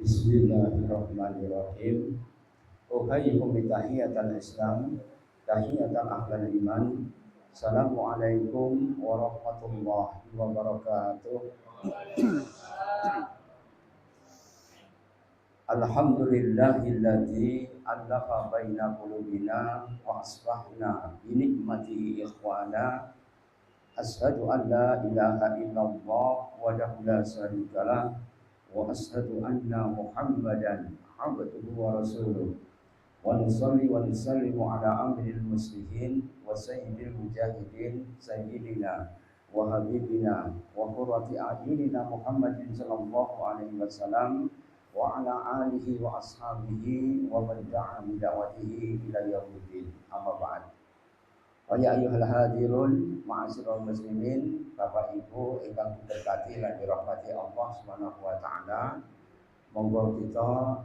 Bismillahirrahmanirrahim. Uhayyikum bitahiyatal Islam, tahiyatan ahlal iman. Assalamualaikum warahmatullahi wabarakatuh. Alhamdulillahilladzi allafa baina qulubina wa asbahna bi ni'matihi ikhwana. Asyhadu an la ilaha illallah wahdahu la syarikalah wa asyhadu anna Muhammadan abduhu wa rasuluh. Wa nusalli wa nusallimu ala amril muslimin wa sayyidil mujahidin sayyidina wa habibina wa qurrati a'yunina Muhammadin sallallahu alaihi wasallam wa ala alihi wa ashabihi wa man da'a bi da'watihi ila yaumiddin. Amma ba'd. Wa ya ayyuhal hadirun ma'asyiral muslimin, Bapak Ibu ingkang diberkati lan dirahmati Allah Subhanahu wa taala. Monggo kita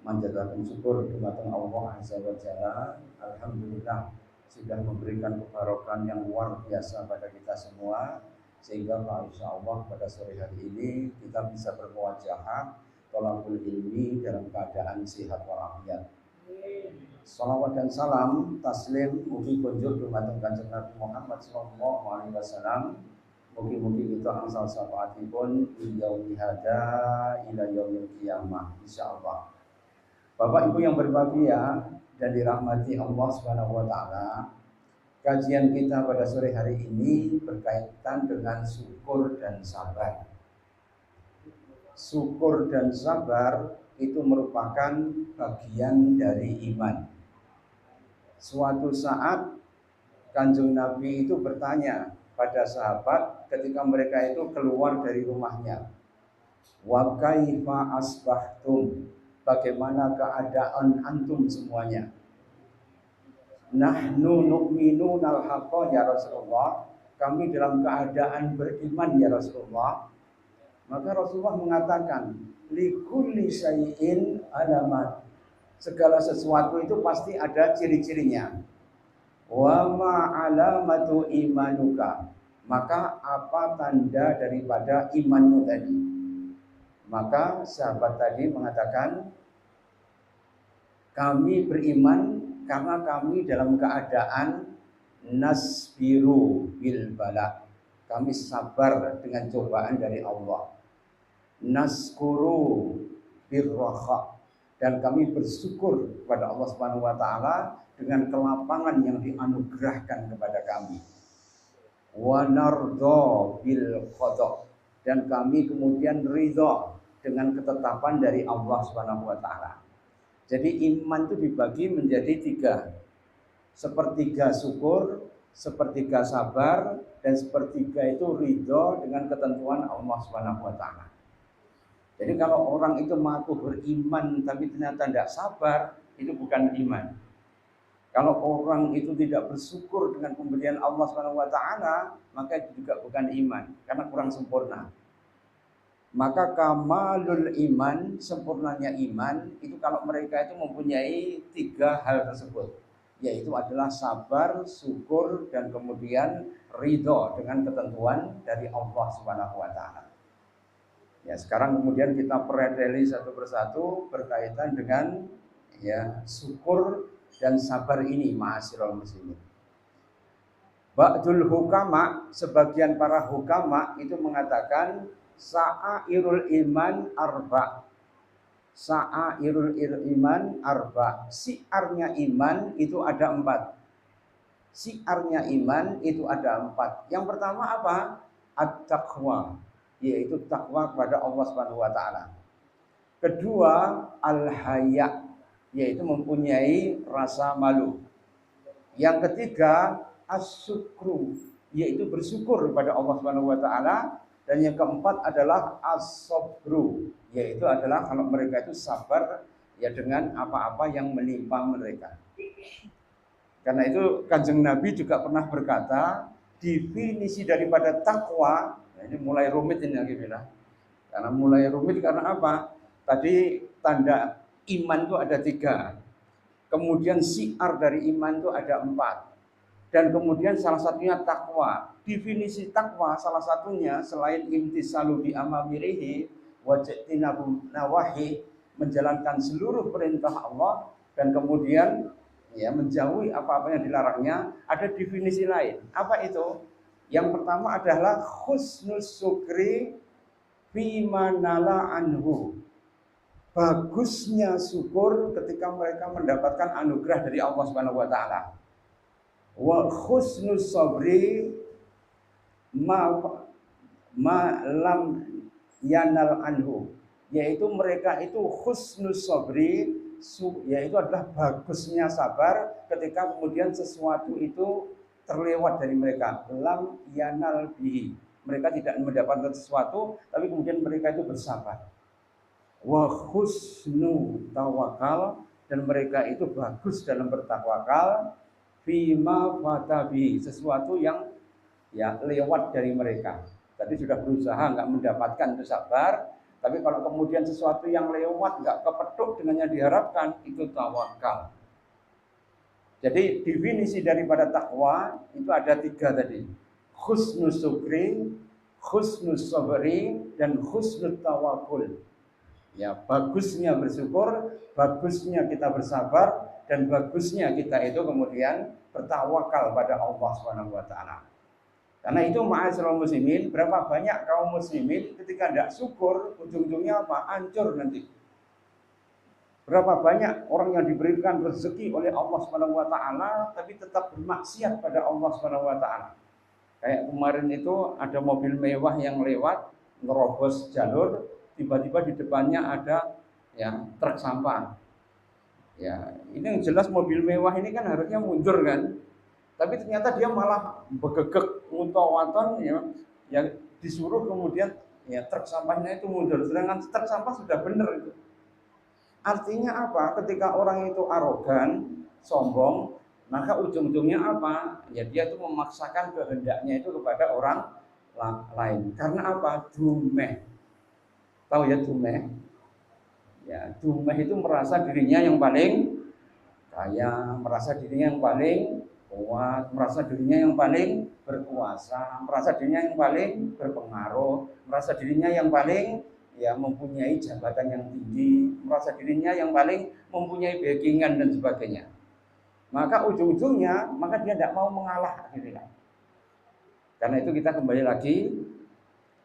menjadikan syukur dumateng Allah Azza wa Jalla. Alhamdulillah sudah memberikan kebarokan yang luar biasa pada kita semua, sehingga insyaallah pada sore hari ini kita bisa bermuajahah thalabul ilmi dalam keadaan sehat walafiat. Salawat dan salam taslim mugi kunjuk dumateng Kanjeng Nabi Muhammad sallallahu alaihi wasallam. Mugi-mugi kita angsal syafaatipun yaumi hada ila yaumil qiyamah insyaallah. Bapak Ibu yang berbahagia dan dirahmati Allah Subhanahu wa taala, kajian kita pada sore hari ini berkaitan dengan syukur dan sabar. Syukur dan sabar itu merupakan bagian dari iman. Suatu saat Kanjeng Nabi itu bertanya pada sahabat ketika mereka itu keluar dari rumahnya, wa kaifa asbahtum, bagaimana keadaan antum semuanya? Nahnu nu'minunal haqqa ya Rasulullah, kami dalam keadaan beriman ya Rasulullah. Maka Rasulullah mengatakan, likulli syai'in alamat, segala sesuatu itu pasti ada ciri-cirinya. Wa ma alamatu imanuka, maka apa tanda daripada imanmu tadi? Maka sahabat tadi mengatakan, kami beriman karena kami dalam keadaan nasbiru bil bala, kami sabar dengan cobaan dari Allah. Naskuru birraha, dan kami bersyukur kepada Allah Subhanahu wa taala dengan kelapangan yang dianugerahkan kepada kami. Wa nardha bil qada, dan kami kemudian ridha dengan ketetapan dari Allah Subhanahu wa taala. Jadi iman itu dibagi menjadi 3. Sepertiga syukur, sepertiga sabar, dan sepertiga itu ridha dengan ketentuan Allah Subhanahu wa taala. Jadi kalau orang itu mengaku beriman tapi ternyata tidak sabar, itu bukan iman. Kalau orang itu tidak bersyukur dengan pemberian Allah Subhanahu wa taala, maka itu juga bukan iman, karena kurang sempurna. Maka kamalul iman, sempurnanya iman, itu kalau mereka itu mempunyai 3 hal tersebut, yaitu adalah sabar, syukur, dan kemudian ridho dengan ketentuan dari Allah Subhanahu wa taala. Ya, sekarang kemudian kita pereteli satu persatu berkaitan dengan syukur dan sabar ini, ma'asyiral muslimin. Ba'dul hukama, sebagian para hukama itu mengatakan sa'airul iman arba. Sa'airul iman arba. Siarnya iman itu ada 4. Siarnya iman itu ada 4. Yang pertama apa? At-taqwa, yaitu takwa kepada Allah Subhanahu wa taala. Kedua, al-haya, yaitu mempunyai rasa malu. Yang ketiga, as-syukru, yaitu bersyukur kepada Allah Subhanahu wa taala. Dan yang keempat adalah as-sabru, yaitu adalah kalau mereka itu sabar dengan apa-apa yang menimpa mereka. Karena itu Kanjeng Nabi juga pernah berkata, definisi daripada takwa, ini mulai rumit ini lagi bilang. Karena mulai rumit karena apa? Tadi tanda iman itu ada 3. Kemudian syiar dari iman itu ada 4. Dan kemudian salah satunya takwa. Definisi takwa salah satunya selain imtisalu bi amamirihi, wajtinabun nawahi, menjalankan seluruh perintah Allah dan kemudian ya menjauhi apa-apa yang dilarangnya. Ada definisi lain. Apa itu? Yang pertama adalah husnus syukri fi manala anhu. Bagusnya syukur ketika mereka mendapatkan anugerah dari Allah Subhanahu wa taala. Wa husnus sabri ma lam yanal anhu, yaitu mereka itu husnus sabri, yaitu adalah bagusnya sabar ketika kemudian sesuatu itu terlewat dari mereka. Lam yanal bihi, mereka tidak mendapatkan sesuatu tapi kemudian mereka itu bersabar. Wa husnu tawakal, dan mereka itu bagus dalam bertawakal fima fatabi, sesuatu yang ya lewat dari mereka. Tadi sudah berusaha nggak mendapatkan itu sabar, tapi kalau kemudian sesuatu yang lewat nggak kepethuk dengan yang diharapkan, itu tawakal. Jadi definisi daripada takwa itu ada 3 tadi: husnus syukri, husnus sabri, dan husnul tawakul. Ya, bagusnya bersyukur, bagusnya kita bersabar, dan bagusnya kita itu kemudian bertawakal pada Allah Subhanahu wa taala. Karena itu ma'asyiral muslimin, berapa banyak kaum muslimin ketika tidak syukur, ujung-ujungnya apa? Hancur nanti. Berapa banyak orang yang diberikan rezeki oleh Allah Subhanahu wa taala tapi tetap bermaksiat pada Allah Subhanahu wa taala. Kayak kemarin itu ada mobil mewah yang lewat nerobos jalur, tiba-tiba di depannya ada ya truk sampah. Ya, ini yang jelas mobil mewah ini kan harusnya mundur kan. Tapi ternyata dia malah begegek ngutong-waton ya, yang disuruh kemudian ya truk sampahnya itu mundur, sedangkan truk sampah sudah benar itu. Artinya apa? Ketika orang itu arogan, sombong, maka ujung-ujungnya apa? Ya dia itu memaksakan kehendaknya itu kepada orang lain. Karena apa? Dumeh. Tahu ya dumeh? Ya, dumeh itu merasa dirinya yang paling kaya, merasa dirinya yang paling kuat, merasa dirinya yang paling berkuasa, merasa dirinya yang paling berpengaruh, merasa dirinya yang paling ya mempunyai jabatan yang tinggi, merasa dirinya yang paling mempunyai backingan dan sebagainya. Maka ujung-ujungnya maka dia tidak mau mengalah gitu kan. Karena itu kita kembali lagi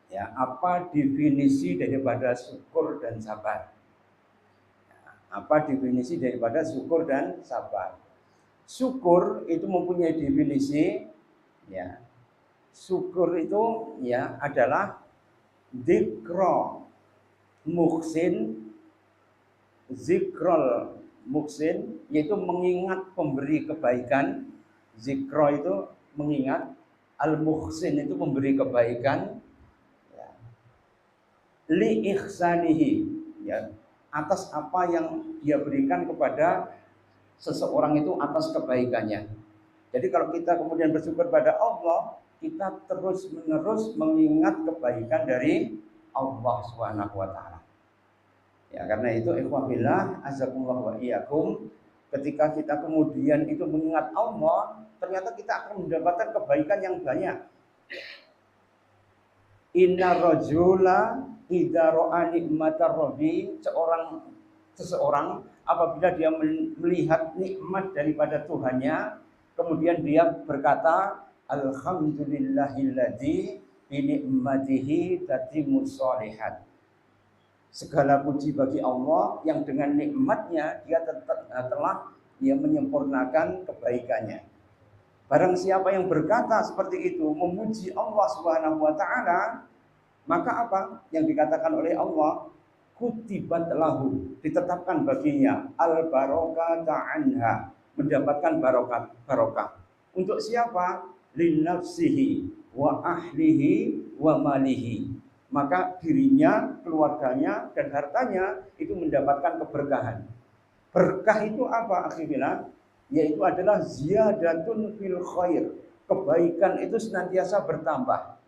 ya, apa definisi daripada syukur dan sabar? Apa definisi daripada syukur dan sabar? Syukur itu mempunyai definisi ya. Syukur itu ya adalah dzikra muhsin, zikrol muhsin, yaitu mengingat pemberi kebaikan. Zikra itu mengingat, al muhsin itu memberi kebaikan ya. Li ihsanihi ya, atas apa yang dia berikan kepada seseorang itu atas kebaikannya. Jadi kalau kita kemudian bersyukur pada Allah, kita terus-menerus mengingat kebaikan dari Allah Subhanahu wa taala. Ya, karena itu ikhwah fillah azakumullah wa iyyakum, ketika kita kemudian itu mengingat Allah, ternyata kita akan mendapatkan kebaikan yang banyak. Inna rajula idza ra'a nikmatar rabbi, seseorang apabila dia melihat nikmat daripada Tuhannya, kemudian dia berkata alhamdulillahilladzi bi ni'matihi tatimmus shalihat. Segala puji bagi Allah yang dengan nikmatnya dia telah dia menyempurnakan kebaikannya. Barang siapa yang berkata seperti itu, memuji Allah Subhanahu wa taala, maka apa yang dikatakan oleh Allah? Kutibat lahu, ditetapkan baginya al barokata anha, mendapatkan barokah. Untuk siapa? Linnafsihi wa ahlihi wa malihi. Maka dirinya, keluarganya, dan hartanya itu mendapatkan keberkahan. Berkah itu apa akhirnya? Yaitu adalah ziyadatun fil khair. Kebaikan itu senantiasa bertambah.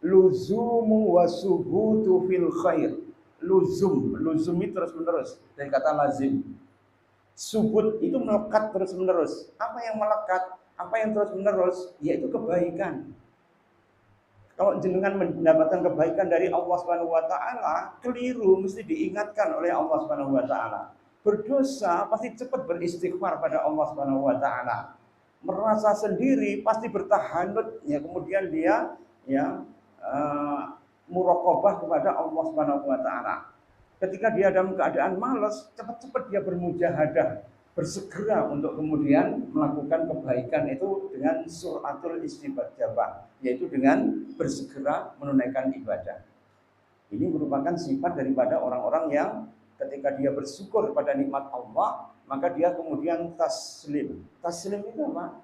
Luzumu wasubutu fil khair. Luzum itu terus menerus dari kata lazim. Subut itu melekat terus menerus. Apa yang melekat? Apa yang terus menerus? Yaitu kebaikan. Kalau jenengan mendapatkan kebaikan dari Allah Subhanahu wa taala, keliru mesti diingatkan oleh Allah Subhanahu wa taala. Berdosa pasti cepat beristighfar pada Allah Subhanahu wa taala. Merasa sendiri pasti bertahanut ya, kemudian dia ya muraqabah kepada Allah Subhanahu wa taala. Ketika dia dalam keadaan malas, cepat-cepat dia bermujahadah, bersegera untuk kemudian melakukan kebaikan itu dengan suratul istijabah, yaitu dengan bersegera menunaikan ibadah. Ini merupakan sifat daripada orang-orang yang ketika dia bersyukur pada nikmat Allah, maka dia kemudian taslim. Taslim itu apa?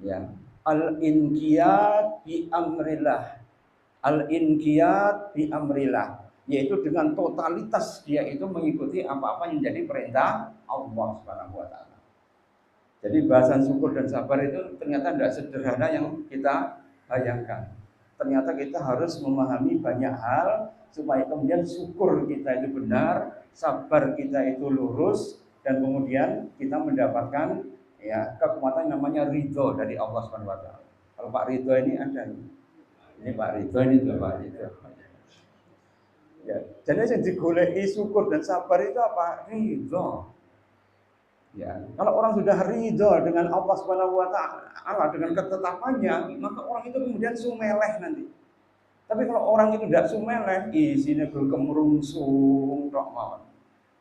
Ya, al-inqiyad bi amrillah. Al-inqiyad bi amrillah, yaitu dengan totalitas dia itu mengikuti apa-apa yang menjadi perintah Allah Subhanahu wa taala. Jadi bahasan syukur dan sabar itu ternyata tidak sederhana yang kita bayangkan. Ternyata kita harus memahami banyak hal supaya kemudian syukur kita itu benar, sabar kita itu lurus, dan kemudian kita mendapatkan ya kekuatan namanya ridho dari Allah Subhanahu wa taala. Kalau Pak Ridho ini ada. Ini Pak Ridho, ini tuh Pak Ridho. Ya, jadi yang digoleki syukur dan sabar itu apa? Ridho. Ya, kalau orang sudah ridho dengan Allah Subhanahu wa taala, dengan ketetapannya, maka orang itu kemudian sumeleh nanti. Tapi kalau orang itu tidak sumeleh, isinya kemrungsung tok mawon.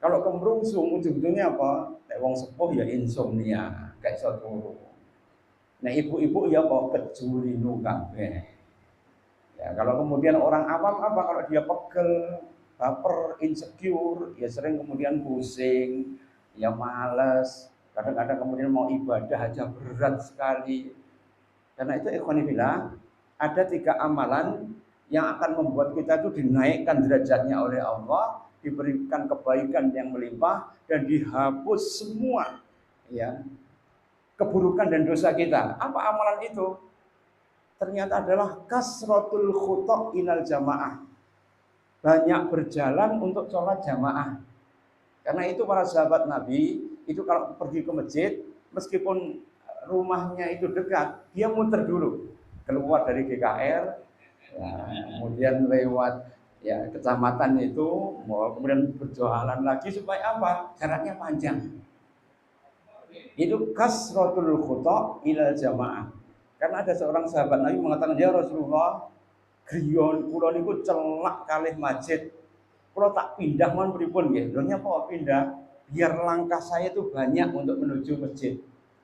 Kalau kemrungsung ujung-ujungnya apa? Nek wong sepuh ya insomnia, kayak iso turu. Nah, ibu-ibu ya apa kejulinu kabeh. Ya, kalau kemudian orang awam apa? Kalau dia pegel, baper, insecure, ya sering kemudian pusing, ya males, kadang-kadang kemudian mau ibadah aja berat sekali. Karena itu ikhwanillah, ada 3 amalan yang akan membuat kita itu dinaikkan derajatnya oleh Allah, diberikan kebaikan yang melimpah dan dihapus semua ya keburukan dan dosa kita. Apa amalan itu? Ternyata adalah kasratul khuta' ilal jamaah. Banyak berjalan untuk sholat jamaah. Karena itu para sahabat Nabi, itu kalau pergi ke masjid, meskipun rumahnya itu dekat, dia muter dulu. Keluar dari GKR, ya, kemudian lewat ya kecamatan itu, kemudian berjualan lagi supaya apa? Jaraknya panjang. Itu kasratul khuta' ilal jamaah. Karena ada seorang sahabat Nabi mengatakan, ya Rasulullah, griyon kula niku celak kalih masjid. Kula tak pindah mon pripun nggih? Lho nyapa pindah? Biar langkah saya itu banyak untuk menuju masjid.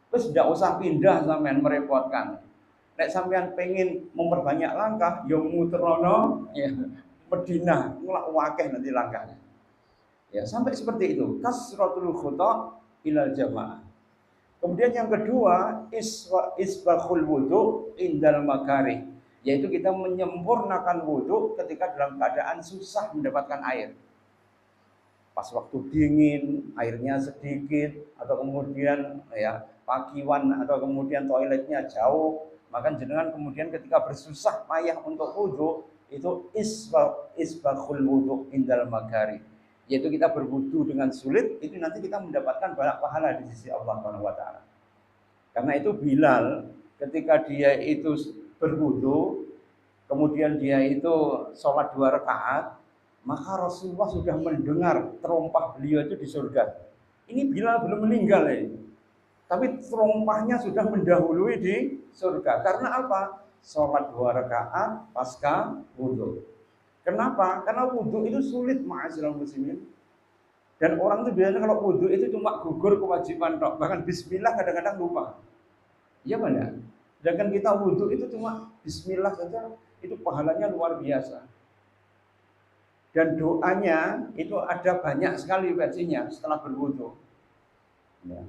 Terus tidak usah pindah sampean merepotkan. Nek sampean pengen memperbanyak langkah, ya muterono ya Madinah, mulak wakeh nanti langkahnya. Ya, sampai seperti itu. Kasratul khuta' ilal jamaah. Kemudian yang kedua, isbakhul wudu indal makarih, yaitu kita menyempurnakan wudu ketika dalam keadaan susah mendapatkan air. Pas waktu dingin, airnya sedikit, atau kemudian ya pakiwan atau kemudian toiletnya jauh, maka jenengan kemudian ketika bersusah payah untuk wudu, itu isbakhul wudu indal makarih, yaitu kita berwudu dengan sulit, itu nanti kita mendapatkan banyak pahala di sisi Allah Subhanahu wa taala. Karena itu Bilal ketika dia itu berwudu, kemudian dia itu sholat 2 rakaat, maka Rasulullah sudah mendengar terompah beliau itu di surga. Ini Bilal belum meninggal ya, tapi terompahnya sudah mendahului di surga. Karena apa? Sholat 2 rakaat pasca wudu. Kenapa? Karena wudu itu sulit, ma'asyiral muslimin. Dan orang itu biasanya kalau wudu itu cuma gugur kewajiban tok, bahkan bismillah kadang-kadang lupa. Iya benar. Sedangkan kita wudu itu cuma bismillah saja, itu pahalanya luar biasa. Dan doanya itu ada banyak sekali versinya setelah berwudu. Ya.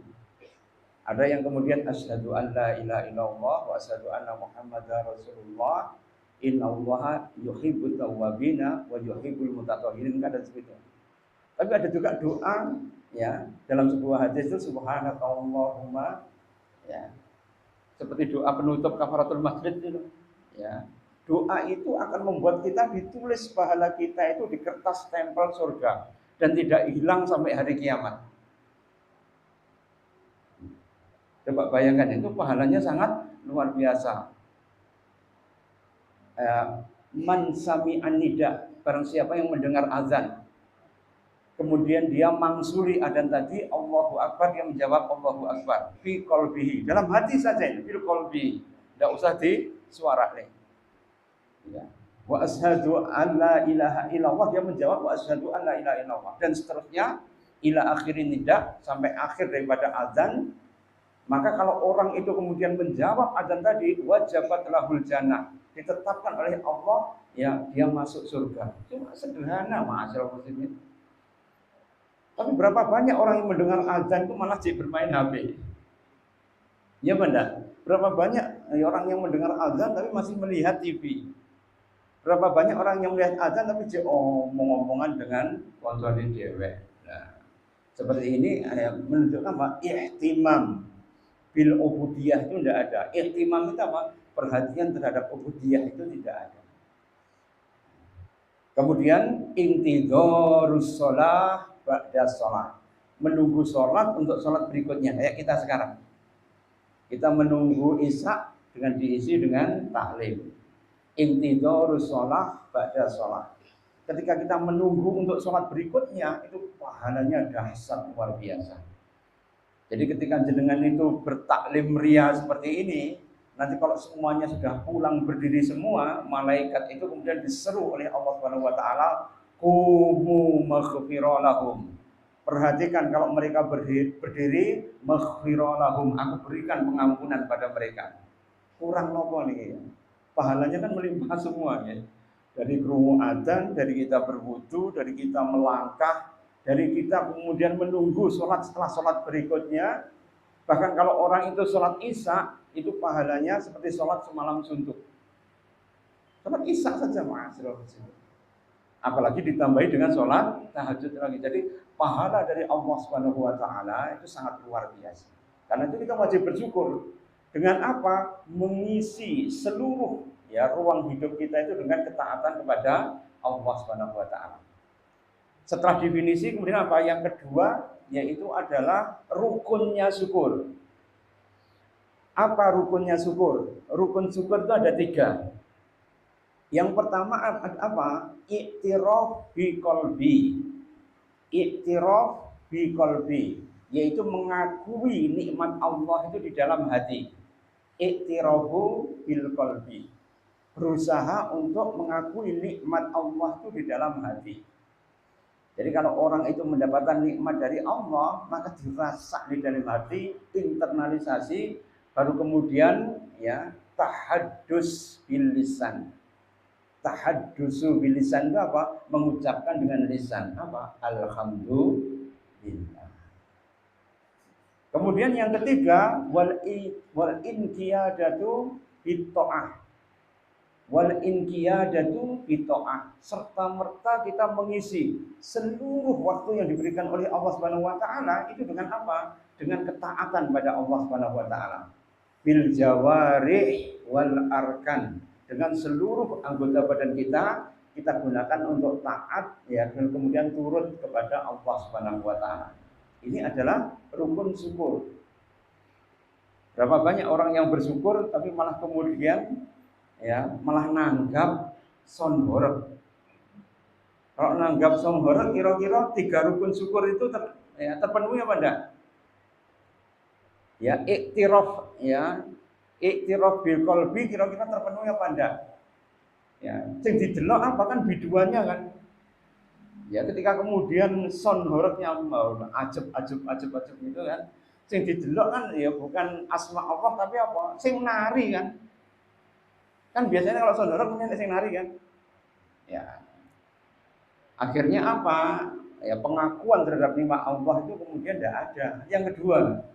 Ada yang kemudian asyhadu an la ilaha illallah wa asyhadu anna muhammadar rasulullah, innallaha yuhibbut tawwabina wa yuhibbul mutatahhirin, ada seperti itu. Tapi ada juga doa ya dalam sebuah hadis itu subhanakallahumma ya, seperti doa penutup kafaratul masjid itu ya. Doa itu akan membuat kita ditulis pahala kita itu di kertas stempel surga dan tidak hilang sampai hari kiamat. Coba bayangkan, itu pahalanya sangat luar biasa. man sami'an nida, barang siapa yang mendengar azan kemudian dia mangsuri adzan tadi Allahu Akbar, dia menjawab Allahu Akbar fi qalbihi, dalam hati saja, fi qalbihi, tidak usah disuarakan. Ya. Wa asyhadu an la ilaha illallah, dia menjawab wa asyhadu an la ilaha illallah, dan seterusnya ila akhirin nida, sampai akhir daripada azan. Maka kalau orang itu kemudian menjawab adzan tadi, wajabat lahul jannah, ditetapkan oleh Allah ya dia masuk surga. Cuma sederhana, ma'asyiral muslimin. Tapi berapa banyak orang yang mendengar adzan itu malah jadi bermain HP. Ya benar. Berapa banyak orang yang mendengar adzan tapi masih melihat TV. Berapa banyak orang yang melihat adzan tapi jadi omong-omongan dengan konsolin dewek. Nah, seperti ini menunjukkan apa? Ihtimam bil ubudiyah itu tidak ada. Ihtimam itu apa? Perhatian terhadap ubudiyah itu tidak ada. Kemudian intidharus shalah ba'da shalah, menunggu sholat untuk sholat berikutnya. Kayak kita sekarang, kita menunggu isya dengan diisi dengan taklim. Intidharus shalah ba'da shalah. Ketika kita menunggu untuk sholat berikutnya, itu pahalanya dahsyat luar biasa. Jadi ketika jenengan itu bertaklim ria seperti ini, nanti kalau semuanya sudah pulang berdiri semua, malaikat itu kemudian diseru oleh Allah Subhanahu wa taala, "Qumu maghfira lahum." Perhatikan kalau mereka berdiri, maghfira lahum, aku berikan pengampunan pada mereka. Kurang nopo nih. Pahalanya kan melimpah semua ya. Dari krungu adzan, dari kita berwudu, dari kita melangkah, dari kita kemudian menunggu sholat setelah sholat berikutnya. Bahkan kalau orang itu sholat isya, itu pahalanya seperti sholat semalam suntuk. Sholat isya saja, apalagi ditambahi dengan sholat tahajud lagi. Jadi pahala dari Allah Subhanahu wa taala itu sangat luar biasa. Karena itu kita wajib bersyukur. Dengan apa? Mengisi seluruh ya ruang hidup kita itu dengan ketaatan kepada Allah Subhanahu wa taala. Setelah definisi kemudian apa? Yang kedua yaitu adalah rukunnya syukur. Apa rukunnya syukur? Rukun syukur itu ada 3. Yang pertama apa? Iktiraf bi qalbi. Iktiraf bi qalbi, yaitu mengakui nikmat Allah itu di dalam hati. Iktirafu bil qalbi, berusaha untuk mengakui nikmat Allah itu di dalam hati. Jadi kalau orang itu mendapatkan nikmat dari Allah, maka dirasa di dalam hati, internalisasi, baru kemudian ya tahaddus bil lisan. Tahaddusu bil lisan itu apa? Mengucapkan dengan lisan apa? Alhamdulillah. Kemudian yang ketiga wal inqiyadatu bitta'ah. Wal inqiyadatu bitta'ah, serta merta kita mengisi seluruh waktu yang diberikan oleh Allah Subhanahu wa taala itu dengan apa? Dengan ketaatan pada Allah Subhanahu wa taala. Bil jawarih wal arkan, dengan seluruh anggota badan kita gunakan untuk taat ya, dan kemudian turut kepada Allah Subhanahu wa taala. Ini adalah rukun syukur. Berapa banyak orang yang bersyukur tapi malah kemudian ya malah nanggap sonhorek. Kalau nanggap sonhorek kira-kira 3 rukun syukur itu terpenuhi apa enggak? Ya iktiraf ya, iktiraf bil qalbi kira-kira terpenuhi apa enggak? Ya, sing didelok apa kan biduannya kan. Ya ketika kemudian sonhoreknya ajeb gitu kan. Sing didelok kan ya bukan asma Allah tapi apa? Sing nari kan. Kan biasanya kalau sonhorek punya sing nari kan. Ya. Akhirnya apa? Ya pengakuan terhadap nikmat Allah itu kemudian tidak ada. Yang kedua,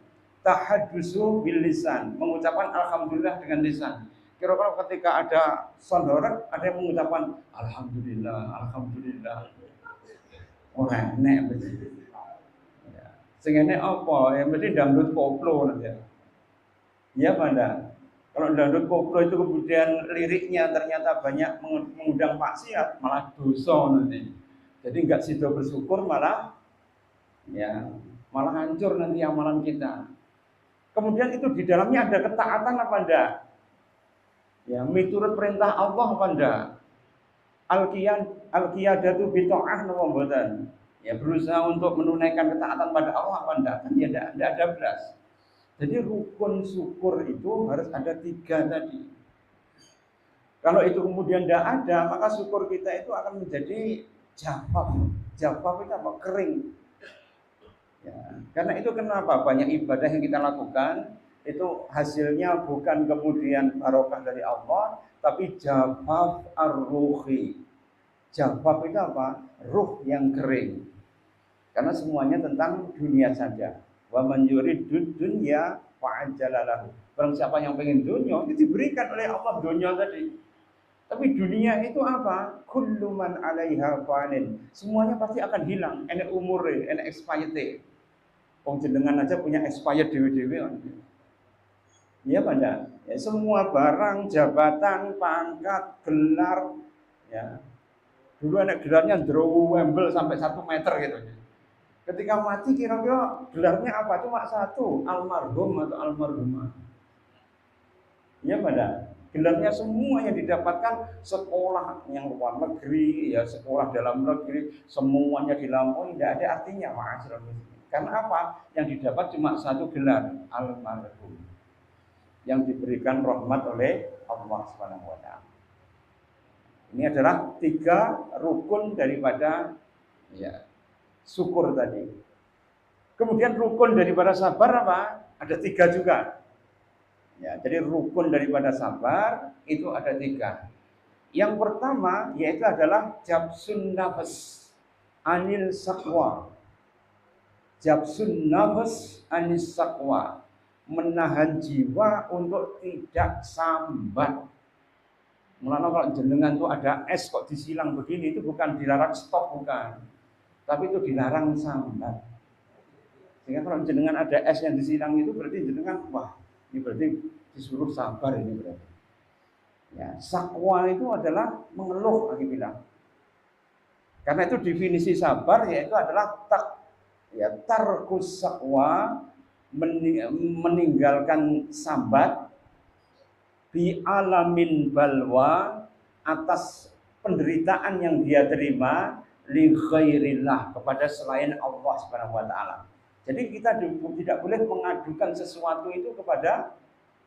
tahaddusu bil lisan, mengucapkan alhamdulillah dengan lisan. Kira-kira ketika ada sonhorek ada yang mengucapkan alhamdulillah, alhamdulillah. Oh enak betul. Ya. Sing enak apa? Ya mesti dangdut koplo nanti. Ya Banda. Kalau dangdut koplo itu kemudian liriknya ternyata banyak mengundang maksiat, malah dosa nanti. Jadi enggak sido bersyukur malah hancur nanti amalan kita. Kemudian itu di dalamnya ada ketaatan apa enggak? Ya, miturut perintah Allah apa ndak? Al-qiyadatu bi ta'ah napa mboten? Ya, berusaha untuk menunaikan ketaatan pada Allah apa ndak? Kan ya ndak ada belas. Jadi rukun syukur itu harus ada 3 tadi. Kalau itu kemudian tidak ada, maka syukur kita itu akan menjadi jafaf. Jafaf itu apa? Kering. Ya, karena itu kenapa banyak ibadah yang kita lakukan itu hasilnya bukan kemudian barokah dari Allah, tapi jafaf ar-ruhi. Jafaf itu apa? Ruh yang kering. Karena semuanya tentang dunia saja. Wa man yuridud dunya fa'ajjalalahu. Barang siapa yang pengen dunia, itu diberikan oleh Allah dunia tadi. Tapi dunia itu apa? Kullu man 'alaiha fanin. Semuanya pasti akan hilang. Enek umure, enek expired. Wong jenengan aja punya expired dewe-dewe. Iya pada. Ya, semua barang, jabatan, pangkat, gelar, ya. Dulu anak gelarnya Drowembel sampai 1 meter gitu. Ketika mati kira-kira gelarnya apa? Cuma satu, almarhum atau almarhumah. Iya pada. Gelarnya semua yang didapatkan sekolah yang luar negeri, ya sekolah dalam negeri, semuanya dilampaui, tidak ada artinya ma'asyiral muslimin. Karena apa? Yang didapat cuma satu gelar, almarhum, yang diberikan rahmat oleh Allah Subhanahu wa taala. Ini adalah 3 rukun daripada ya syukur tadi. Kemudian rukun daripada sabar apa? Ada 3 juga. Ya, jadi rukun daripada sabar itu ada 3. Yang pertama yaitu adalah jabsun nafas anil sakwa. Jabsun nafas anil sakwa, menahan jiwa untuk tidak sambat. Mulanya kalau jenengan tuh ada es kok disilang begini, itu bukan dilarang stop, bukan. Tapi itu dilarang sambat. Sehingga kalau jenengan ada es yang disilang itu berarti jenengan, wah, ini berarti disuruh sabar ini berarti. Ya, sakwa itu adalah mengeluh, lagi bilang. Karena itu definisi sabar yaitu adalah tarkus sakwa, meninggalkan sambat bi alamin balwa, atas penderitaan yang dia terima li khairillah, kepada selain Allah Subhanahu wa taala. Jadi kita tidak boleh mengadukan sesuatu itu kepada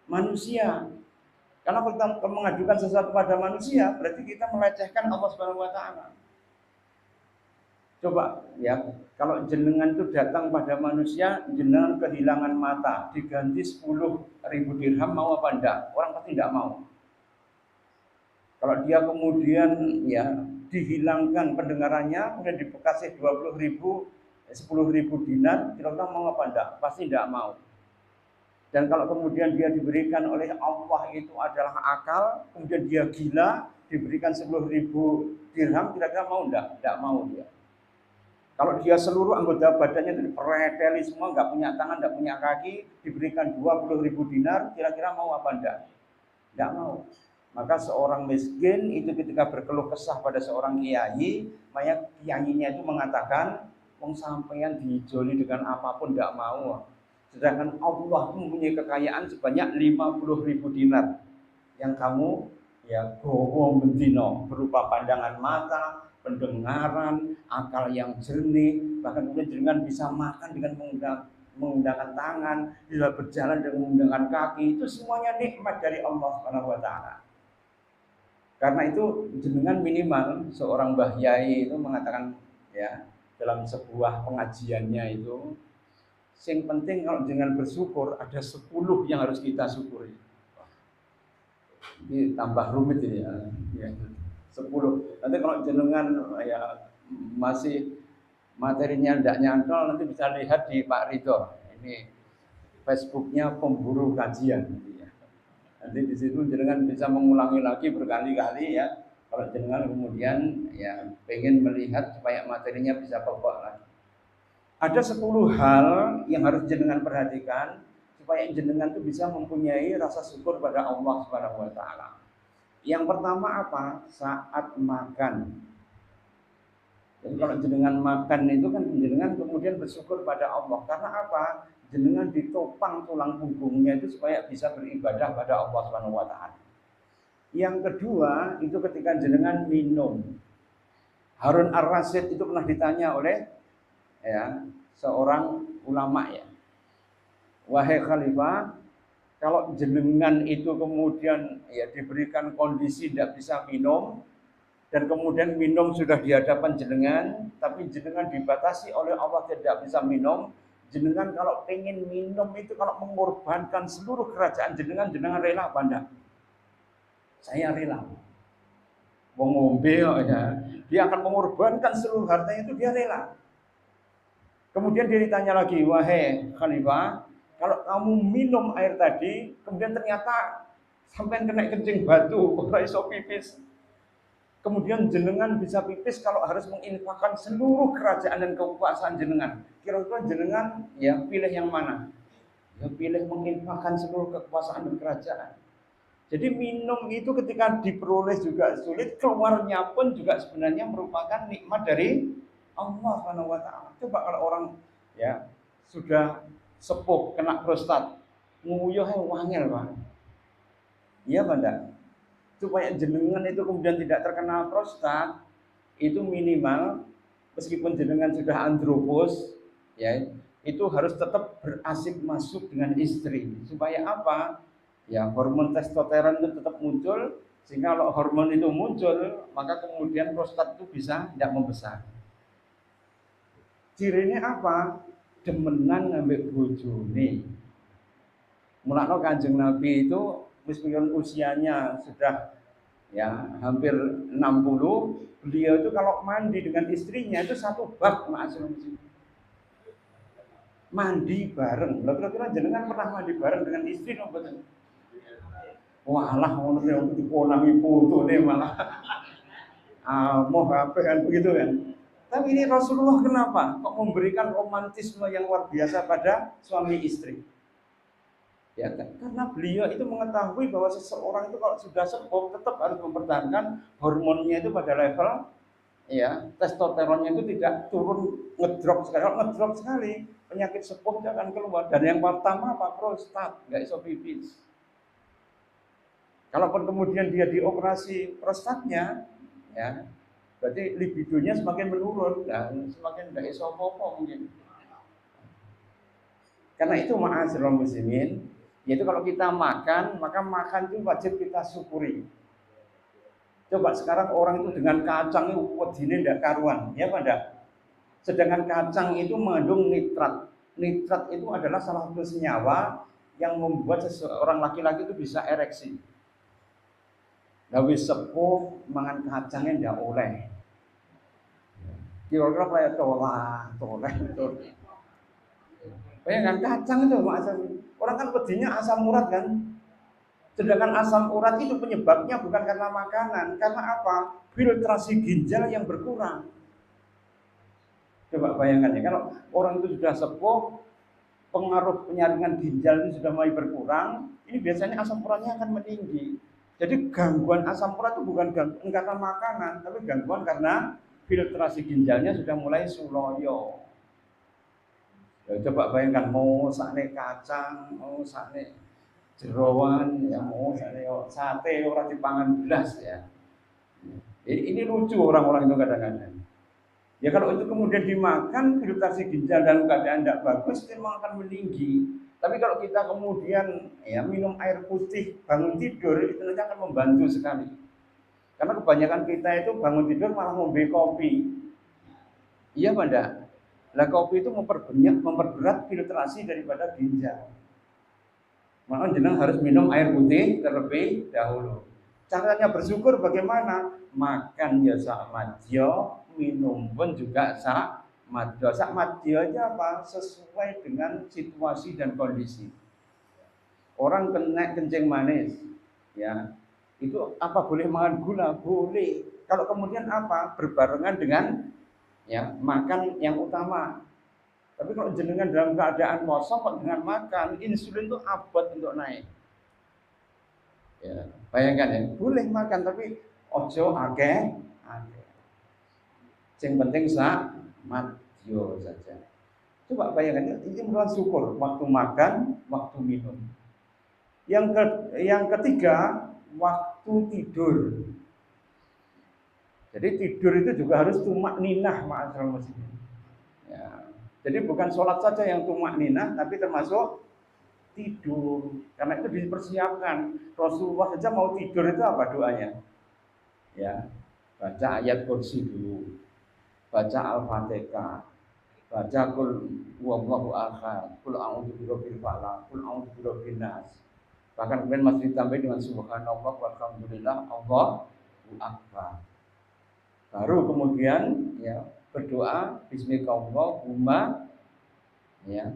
manusia. Karena kalau kita mengadukan sesuatu pada manusia, berarti kita melecehkan Allah Subhanahu wa taala. Coba ya, kalau jenengan itu datang pada manusia, jenengan kehilangan mata, diganti 10.000 dirham, mau apa enggak? Orang pasti enggak mau. Kalau dia kemudian ya dihilangkan pendengarannya, kemudian dikasih 10.000 dinar, kira-kira mau apa enggak? Pasti enggak mau. Dan kalau kemudian dia diberikan oleh Allah itu adalah akal, kemudian dia gila, diberikan 10.000 dirham, kira-kira mau enggak? Enggak mau dia. Kalau dia seluruh anggota badannya itu dipereteli semua, enggak punya tangan, enggak punya kaki, diberikan 20.000 dinar, kira-kira mau apa enggak? Enggak mau. Maka seorang miskin itu ketika berkeluh kesah pada seorang kiai, maka kiainya itu mengatakan, wong sampeyan dijoli dengan apapun enggak mau. Sedangkan Allah mempunyai kekayaan sebanyak 50.000 dinar yang kamu ya gowo mendino, berupa pandangan mata, pendengaran, akal yang jernih, bahkan kemudian dengan bisa makan dengan menggunakan tangan, bisa berjalan dengan menggunakan kaki, itu semuanya nikmat dari Allah Subhanahu wa taala. Karena itu jenengan minimal seorang Mbah Yai itu mengatakan ya dalam sebuah pengajiannya itu, yang penting kalau dengan bersyukur ada 10 yang harus kita syukuri. Ini tambah rumit ini ya. 10. Nanti kalau jenengan ya masih materinya tidak nyantol, nanti bisa lihat di Pak Ridho. Ini Facebooknya pemburu kajian. Nanti di situ jenengan bisa mengulangi lagi berkali-kali ya. Kalau jenengan kemudian ya pengen melihat supaya materinya bisa pokok lagi. Ada 10 hal yang harus jenengan perhatikan supaya jenengan itu bisa mempunyai rasa syukur pada Allah Subhanahu wa taala. Yang pertama apa? Saat makan. Jadi kalau jenengan makan itu kan jenengan kemudian bersyukur pada Allah. Karena apa? Jenengan ditopang tulang punggungnya itu supaya bisa beribadah pada Allah Subhanahu wa taala. Yang kedua itu ketika jenengan minum. Harun Ar-Rasyid itu pernah ditanya oleh seorang ulama ya. Wahai khalifah, kalau jenengan itu kemudian diberikan kondisi tidak bisa minum dan kemudian minum sudah di hadapan jenengan, tapi jenengan dibatasi oleh Allah tidak bisa minum, jenengan kalau pengen minum itu kalau mengorbankan seluruh kerajaan jenengan rela apa enggak? Saya rela. Wong ngombe ya, dia akan mengorbankan seluruh hartanya itu dia rela. Kemudian dia ditanya lagi, wahai khalifah, kalau kamu minum air tadi, kemudian ternyata sampai kena kencing batu, ora iso pipis. Kemudian jenengan bisa pipis kalau harus menginfakkan seluruh kerajaan dan kekuasaan jenengan. Kira-kira jenengan pilih yang mana? Ya pilih menginfakkan seluruh kekuasaan dan kerajaan. Jadi minum itu ketika diperoleh juga sulit, keluarnya pun juga sebenarnya merupakan nikmat dari Allah Subhanahu wa taala. Coba kalau orang sudah sepuh kena prostat, nguyuh wangel, Pak. Iya, Pak enggak? Supaya jenengan itu kemudian tidak terkena prostat, itu minimal meskipun jenengan sudah andropos, itu harus tetap berasik masuk dengan istri. Supaya apa? Ya hormon testosteron itu tetap muncul, sehingga kalau hormon itu muncul maka kemudian prostat itu bisa tidak membesar. Cirinya apa? Demenan ngambil bojone. Mulakno Kanjeng Nabi itu meskipun usianya sudah hampir 60, beliau itu kalau mandi dengan istrinya itu satu bak mandi bareng. Lah kira-kira jenengan pernah mandi bareng dengan istri napa mboten? Walah ngono yang diponami putune malah mau HP kan begitu kan. Tapi ini Rasulullah kenapa kok memberikan romantisme yang luar biasa pada suami istri? Ya kan? Karena beliau itu mengetahui bahwa seseorang itu kalau sudah sepuh tetap harus mempertahankan hormonnya itu pada level testosteronnya itu tidak turun ngedrop sekali. Kalau ngedrop sekali penyakit sepuh itu akan keluar. Dan yang pertama apa? Prostat, nggak iso pipis. Kalaupun kemudian dia dioperasi prostatnya, berarti libidonya semakin menurun dan semakin tidak iso apa-apa mungkin. Karena itu ma'asyiral muslimin, yaitu kalau kita makan, maka makan itu wajib kita syukuri. Coba sekarang orang itu dengan kacang itu wedine ndak karuan, ya pada. Sedangkan kacang itu mengandung nitrat. Nitrat itu adalah salah satu senyawa yang membuat seseorang laki-laki itu bisa ereksi. Gawe sepuh mangan kacangnya ndak oleh. Kira-kira kayak toleh. Bayangkan kacang itu orang kan pedinya asam urat kan. Sedangkan asam urat itu penyebabnya bukan karena makanan, karena apa? Filtrasi ginjal yang berkurang. Coba bayangkan ya, kalau orang itu sudah sepuh, pengaruh penyaringan ginjal itu sudah mulai berkurang, ini biasanya asam uratnya akan meninggi. Jadi gangguan asam urat itu bukan gangguan karena makanan, tapi gangguan karena filtrasi ginjalnya sudah mulai suloyo. Ya, coba bayangkan mau sakne kacang, mau sakne jerawan, mau sakne sate orang dipangan belas ya. Ini lucu orang-orang itu kadang-kadang. Ya kalau itu kemudian dimakan, filtrasi ginjal dalam keadaan tidak bagus, memang akan meninggi. Tapi kalau kita kemudian minum air putih bangun tidur, itu nanti akan membantu sekali. Karena kebanyakan kita itu bangun tidur malah ngombe kopi. Iya pada. Lah kopi itu memperberat filtrasi daripada ginjal. Maka jenengan harus minum air putih terlebih dahulu. Caranya bersyukur bagaimana? Makan ya sak madya, minum pun juga sak madya. Sak madya aja apa? Sesuai dengan situasi dan kondisi. Orang kena kencing manis, itu apa boleh makan gula? Boleh. Kalau kemudian apa? Berbarengan dengan makan yang utama. Tapi kalau jenengan dalam keadaan kosong kok dengan makan, insulin itu abot untuk naik. Ya, bayangkan ya, boleh makan tapi ojo akeh. Yang penting sak madyo saja. Coba bayangkan ini merupakan syukur waktu makan, waktu minum. Yang ketiga waktu tidur. Jadi tidur itu juga harus tumak ninah ma'asyiral muslimin. Ya. Jadi bukan sholat saja yang tumak ninah, tapi termasuk tidur. Karena itu dipersiapkan. Rasulullah saja mau tidur itu apa doanya? Ya, baca ayat kursi dulu, baca Al-Fatihah, baca kul huwallahu ahad, kul a'udzu birabbil falaq, kul a'udzu birabbin nas. Bahkan kemudian masih ditambah dengan subhanallah walhamdulillah Allahu akbar. Baru kemudian ya berdoa bismikallahumma, ya.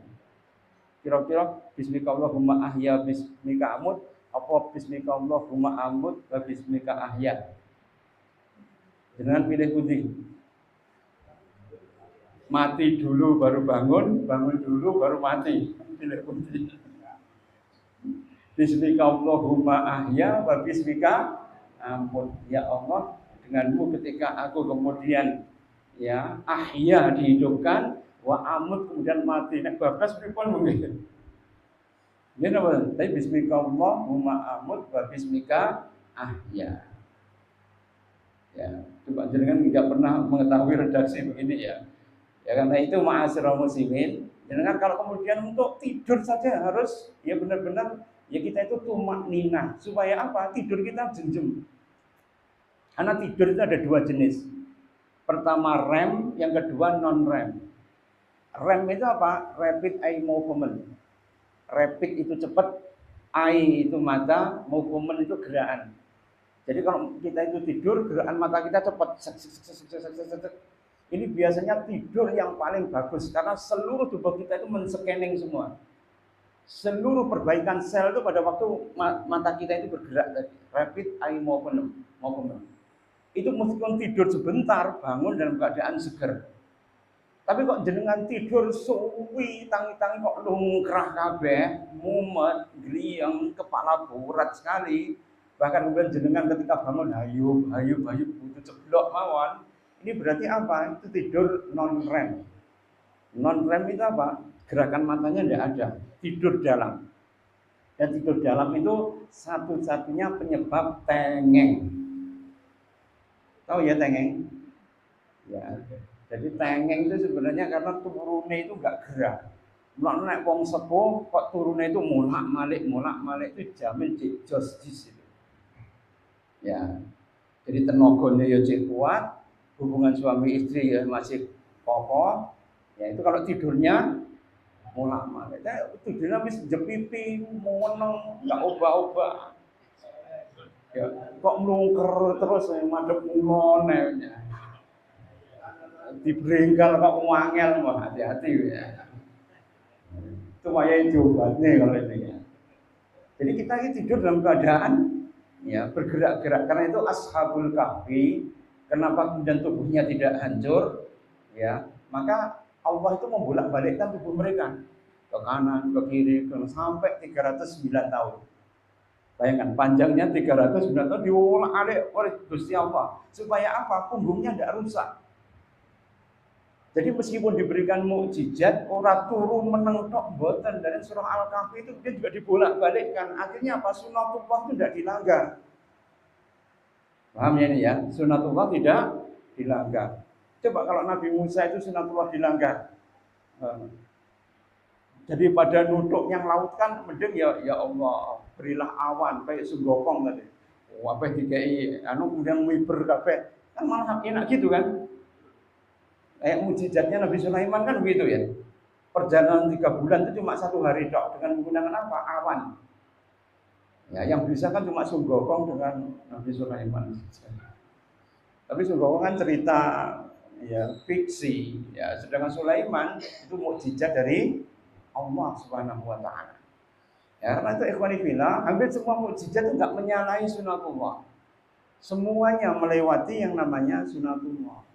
Kira-kira bismikallahumma ahya bismika amut apa bismikallahumma amut wa bismika ahya. Jangan pilih putih. Mati dulu baru bangun, bangun dulu baru mati. Pilih putih. Bismikallahumma ahya wa bismika amut. Ya Allah, denganmu ketika aku kemudian ya ahya dihidupkan, wa amut kemudian mati. Nek bablas pripun mungkin. Ini apa? Tapi bismikallahumma amut wa bismika ahya. Ya, coba jenengan tidak pernah mengetahui redaksi begini ya. Ya karena itu ma'asyiral muslimin, jenengan kalau kemudian untuk tidur saja harus ya benar-benar ya kita itu tumak ninah supaya apa? Tidur kita jenjem. Karena tidur itu ada dua jenis. Pertama REM, yang kedua non REM. REM itu apa? Rapid Eye Movement. Rapid itu cepat, eye itu mata, movement itu gerakan. Jadi kalau kita itu tidur, gerakan mata kita cepat. Ini biasanya tidur yang paling bagus karena seluruh tubuh kita itu men-scanning semua. Seluruh perbaikan sel itu pada waktu mata kita itu bergerak tadi. Rapid eye movement. Itu meskipun tidur sebentar, bangun dalam keadaan seger. Tapi kok jenengan tidur suwi, tangi-tangi kok lungkrah kabeh, mumet, gliyeng, kepala berat sekali. Bahkan kemudian jenengan ketika bangun hayup butuh ceblok mawon. Ini berarti apa? Itu tidur non REM. Non REM itu apa? Gerakan matanya tidak ada, tidur dalam. Dan tidur dalam itu satu-satunya penyebab tengeng. Tahu ya tengeng? Ya. Jadi tengeng itu sebenarnya karena turunnya itu enggak gerak. Mulak nek wong sepuh kok turunnya itu mulak-malik itu jamin jos dis itu. Ya. Jadi tenaganya ya cek kuat, hubungan suami istri ya masih kokoh. Ya itu kalau tidurnya mulak-malik. Tidurnya wis jepipi, meneng, enggak obah-obah. Ya, kok mlungker terus madhep ngene. Diberingkal kok wangel mah hati-hati ya. Itu wayahe diobatne kalau itu ya. Jadi kita ini tidur dalam keadaan ya bergerak-gerak karena itu ashabul kahfi. Kenapa kemudian tubuhnya tidak hancur? Ya, maka Allah itu membolak-balikkan tubuh mereka ke kanan, ke kiri, sampai 309 tahun. Bayangkan panjangnya 309 tahun diulang-alik oleh Gusti Allah supaya apa? Punggungnya tidak rusak. Jadi meskipun diberikan mukjizat, orang turun meneng tok mboten dari surah Al-Kahfi itu dia juga dibolak-balikkan. Akhirnya apa? Sunatullah itu tidak dilanggar. Paham ya ini ya? Sunatullah tidak dilanggar. Coba kalau Nabi Musa itu sunatullah dilanggar. Jadi pada nutuk yang laut kan mending ya Allah berilah awan kayak sunggokong tadi. Oh, apa dikai kemudian miber kabeh. Kan malah enak gitu kan? Kayak mujizatnya Nabi Sulaiman kan begitu ya. Perjalanan 3 bulan itu cuma 1 hari tok dengan menggunakan apa? Awan. Ya, yang bisa kan cuma sunggokong dengan Nabi Sulaiman. Tapi sunggokong kan cerita ya fiksi. Ya, sedangkan Sulaiman itu mukjizat dari Allah Subhanahu wa taala. Ya, karena itu ikhwani fillah, hampir semua mukjizat itu enggak menyalahi sunatullah. Semuanya melewati yang namanya sunatullah.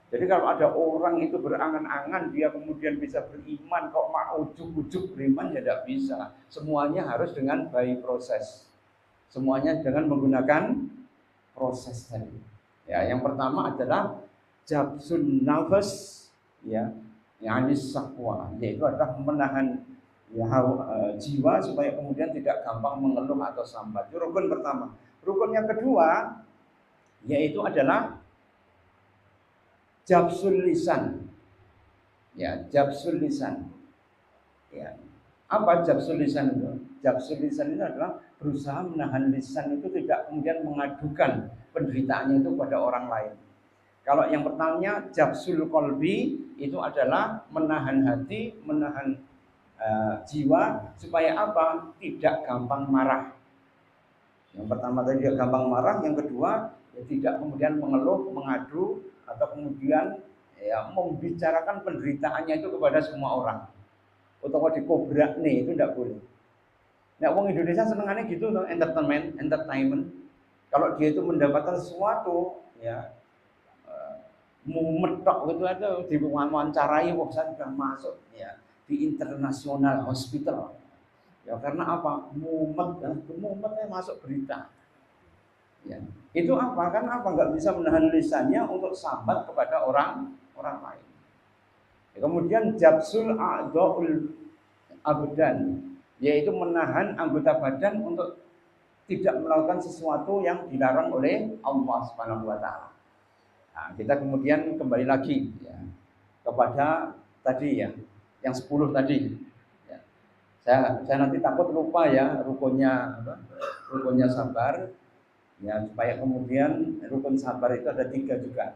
Jadi kalau ada orang itu berangan-angan dia kemudian bisa beriman kok mau ujuk-ujuk beriman ya tidak bisa. Semuanya harus dengan by proses. Semuanya dengan menggunakan proses tadi. Ya, yang pertama adalah jabsun nafas ya, yakni saqwa, yaitu adalah menahan ya jiwa supaya kemudian tidak gampang mengeluh atau sambat. Itu rukun pertama. Rukun yang kedua yaitu adalah jabsul lisan. Ya, jabsul lisan. Ya. Apa jabsul lisan itu? Jabsul lisan itu adalah berusaha menahan lisan itu tidak kemudian mengadukan penderitaannya itu kepada orang lain. Kalau yang pertamanya jabsul kolbi itu adalah menahan hati, menahan jiwa supaya apa? Tidak gampang marah. Yang pertama tadi dia gampang marah, yang kedua ya tidak kemudian mengeluh, mengadu atau kemudian ya membicarakan penderitaannya itu kepada semua orang. Atau dikobrak nih itu tidak boleh. Nah, orang Indonesia senengannya gitu loh, entertainment. Kalau dia itu mendapatkan sesuatu, ya mumet tok gitu aja diwawancara, wah saya sudah masuk ya di international hospital. Ya karena apa? Mumet masuk berita. Ya. Itu apa? Kan apa? Nggak bisa menahan lisannya untuk sambat kepada orang lain. Ya, kemudian jabsul a'dha'ul abdan, yaitu menahan anggota badan untuk tidak melakukan sesuatu yang dilarang oleh Allah Subhanahu wa taala. Nah, kita kemudian kembali lagi ya, kepada tadi ya, yang 10 tadi. Ya. Saya nanti takut lupa ya rukunnya apa? Rukunnya sabar. Ya, supaya kemudian rukun sabar itu ada 3 juga.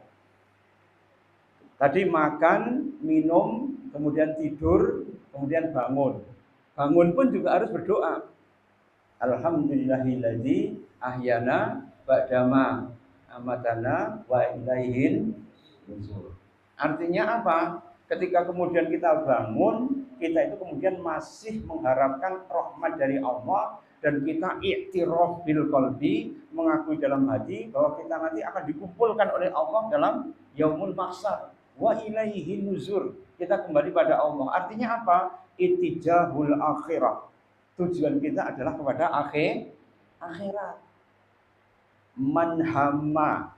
Tadi makan, minum, kemudian tidur, kemudian bangun. Bangun pun juga harus berdoa. Alhamdulillahilladzi ahyana ba'dama amatana wa ilaihin nusur. Artinya apa? Ketika kemudian kita bangun, kita itu kemudian masih mengharapkan rahmat dari Allah dan kita i'tiraf bil qalbi, mengakui dalam hati bahwa kita nanti akan dikumpulkan oleh Allah dalam yaumul mahsyar wa ilaihin nusur. Kita kembali pada Allah. Artinya apa? Ittijahul akhirah. Tujuan kita adalah kepada akhirat. Man hamma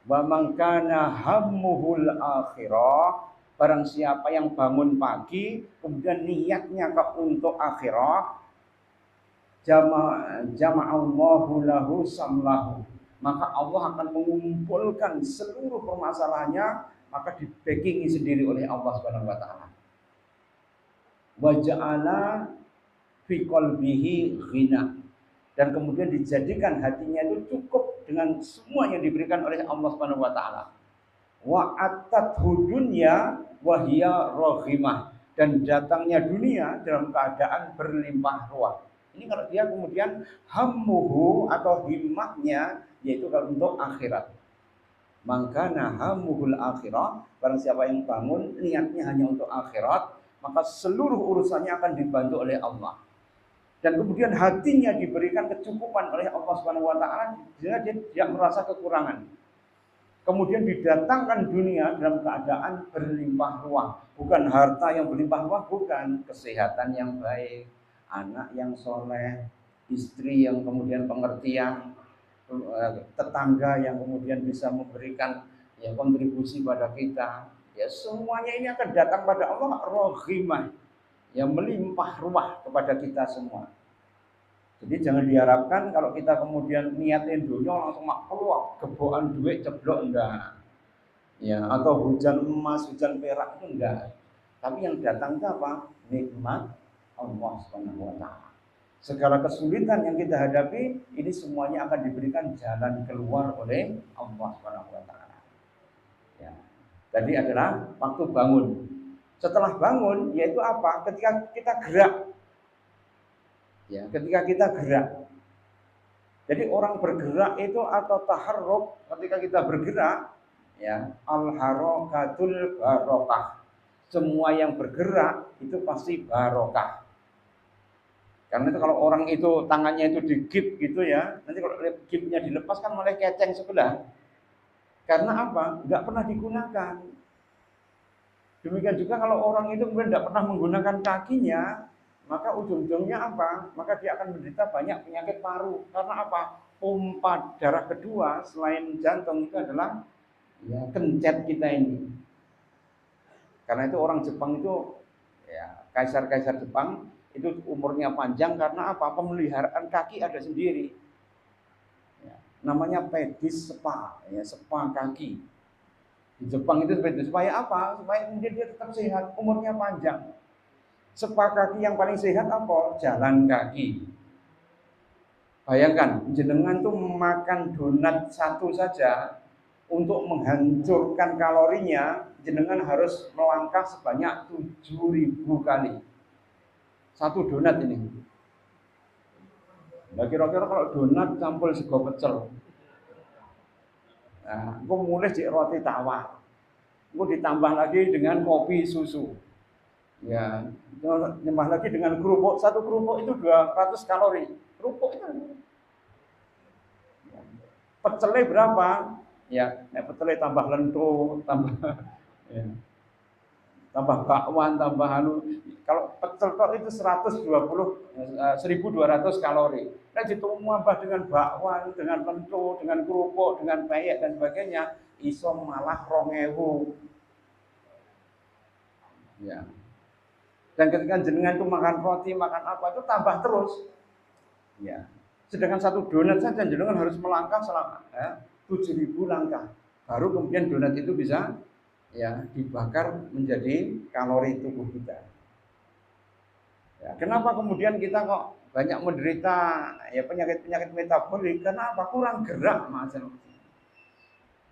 wa man kana hammuhul akhirah, barang siapa yang bangun pagi kemudian niatnya untuk akhirat, jama'allahu lahu samlahu, maka Allah akan mengumpulkan seluruh permasalahannya, maka dibackingi sendiri oleh Allah Subhanahu wa taala. Wa ja'ala fi qalbihi ghina, dan kemudian dijadikan hatinya itu cukup dengan semua yang diberikan oleh Allah Subhanahu wa taala. Wa atathu dunya wa hiya raghimah, dan datangnya dunia dalam keadaan berlimpah ruah. Ini kalau dia kemudian hammuhu atau himmahnya yaitu kalau untuk akhirat. Mangkana hammuhul akhirah, barang siapa yang bangun niatnya hanya untuk akhirat, maka seluruh urusannya akan dibantu oleh Allah. Dan kemudian hatinya diberikan kecukupan oleh Allah Subhanahu wa taala, dia tidak merasa kekurangan. Kemudian didatangkan dunia dalam keadaan berlimpah ruah, bukan harta yang berlimpah ruah, bukan kesehatan yang baik, anak yang soleh, istri yang kemudian pengertian, tetangga yang kemudian bisa memberikan ya kontribusi pada kita. Ya semuanya ini akan datang pada Allah rohimah, yang melimpah ruah kepada kita semua. Jadi jangan diharapkan kalau kita kemudian niatin dunia langsung keluar gebokan duit ceblok, enggak. Ya, atau hujan emas, hujan perak itu enggak. Tapi yang datang itu apa? Nikmat Allah Subhanahu wa taala. Segala kesulitan yang kita hadapi ini semuanya akan diberikan jalan keluar oleh Allah Subhanahu wa taala. Ya. Tadi adalah waktu bangun. Setelah bangun yaitu apa? Ketika kita gerak. Ya, ketika kita gerak. Jadi orang bergerak itu atau taharruk, ketika kita bergerak ya, al-harakatul barokah. Semua yang bergerak itu pasti barokah. Karena itu kalau orang itu tangannya itu digip gitu ya, nanti kalau gipnya dilepas kan malah keceng sebelah. Karena apa? Enggak pernah digunakan. Demikian juga kalau orang itu kemudian tidak pernah menggunakan kakinya, maka ujung-ujungnya apa? Maka dia akan menderita banyak penyakit paru. Karena apa? Pompa darah kedua selain jantung itu adalah ya kencet kita ini. Karena itu orang Jepang itu ya kaisar-kaisar Jepang itu umurnya panjang karena apa? Pemeliharaan kaki ada sendiri. Ya, namanya pedis spa, ya, spa kaki. Di Jepang itu supaya apa? Supaya kemudian dia tetap sehat, umurnya panjang. Spa kaki yang paling sehat apa? Jalan kaki. Bayangkan, jenengan tuh makan donat satu saja untuk menghancurkan kalorinya, jenengan harus melangkah sebanyak 7.000 kali. Satu donat ini. Nah, kira-kira kalau donat campur sego pecel. Nah, gue mulai di roti tawar. Gue ditambah lagi dengan kopi susu. Ya, tambah lagi dengan kerupuk. Satu kerupuk itu 200 kalori. Kerupuk itu. Pecelnya berapa? Ya, pecelnya tambah lento, tambah ya, tambah bakwan, tambah kalau pecel kok itu 1.200 kalori. Nah, ditambah dengan bakwan, dengan lento, dengan kerupuk, dengan peyek dan sebagainya, iso malah 2.000. Ya. Dan ketika jenengan itu makan roti, makan apa itu tambah terus. Ya. Sedangkan satu donat saja jenengan harus melangkah selama 7.000 langkah. Baru kemudian donat itu bisa ya dibakar menjadi kalori tubuh kita. Ya, kenapa kemudian kita kok banyak menderita ya penyakit-penyakit metabolik? Karena apa? Kurang gerak, Mas.